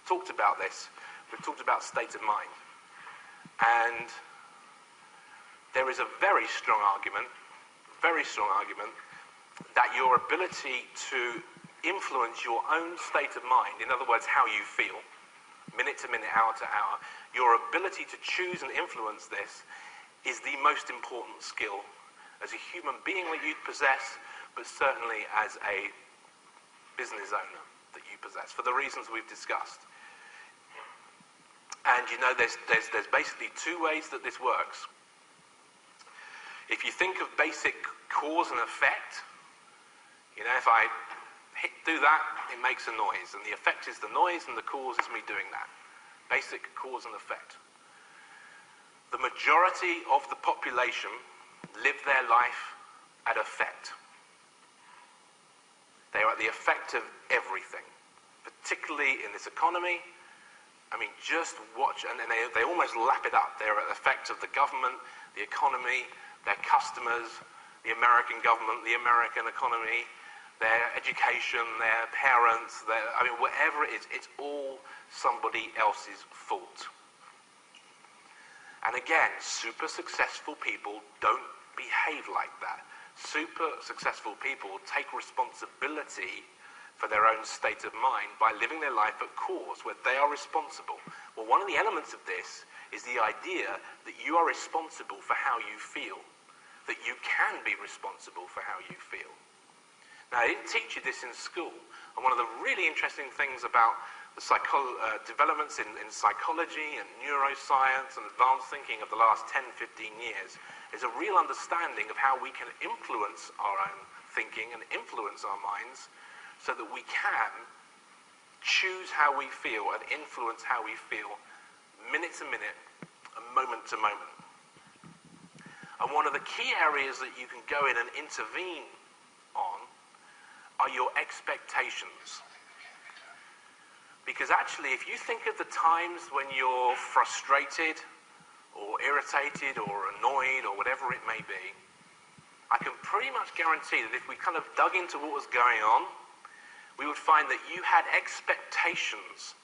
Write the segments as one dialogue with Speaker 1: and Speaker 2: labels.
Speaker 1: talked about this. We've talked about state of mind. And there is a very strong argument that your ability to influence your own state of mind, in other words, how you feel, minute to minute, hour to hour, your ability to choose and influence this is the most important skill as a human being that you possess, but certainly as a business owner that you possess, for the reasons we've discussed. And you know, there's basically two ways that this works. If you think of basic cause and effect, you know, if I do that, it makes a noise, and the effect is the noise, and the cause is me doing that. Basic cause and effect. The majority of the population live their life at effect. They are at the effect of everything, particularly in this economy. I mean, just watch, and they almost lap it up. They're at the effect of the government, the economy, their customers, the American government, the American economy, their education, their parents, I mean, whatever it is, it's all somebody else's fault. And again, super successful people don't behave like that. Super successful people take responsibility for their own state of mind by living their life at cause, where they are responsible. Well, one of the elements of this is the idea that you are responsible for how you feel, that you can be responsible for how you feel. Now, I didn't teach you this in school, and one of the really interesting things about the developments in psychology and neuroscience and advanced thinking of the last 10, 15 years is a real understanding of how we can influence our own thinking and influence our minds so that we can choose how we feel and influence how we feel minute to minute and moment to moment. And one of the key areas that you can go in and intervene on are your expectations. Because actually, if you think of the times when you're frustrated or irritated or annoyed or whatever it may be, I can pretty much guarantee that if we kind of dug into what was going on, we would find that you had expectations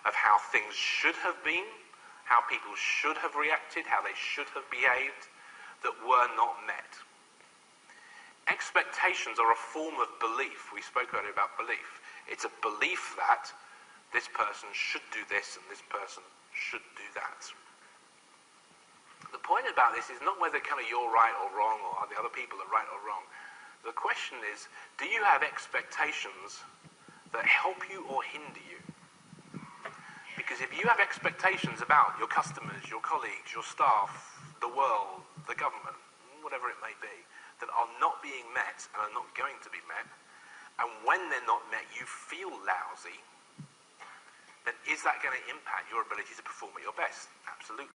Speaker 1: of how things should have been, how people should have reacted, how they should have behaved, that were not met. Expectations are a form of belief. We spoke earlier about belief. It's a belief that this person should do this and this person should do that. The point about this is not whether kind of you're right or wrong or the other people are right or wrong. The question is, do you have expectations that help you or hinder you? Because if you have expectations about your customers, your colleagues, your staff, the world, the government, whatever it may be, that are not being met and are not going to be met, and when they're not met you feel lousy, then is that going to impact your ability to perform at your best? Absolutely.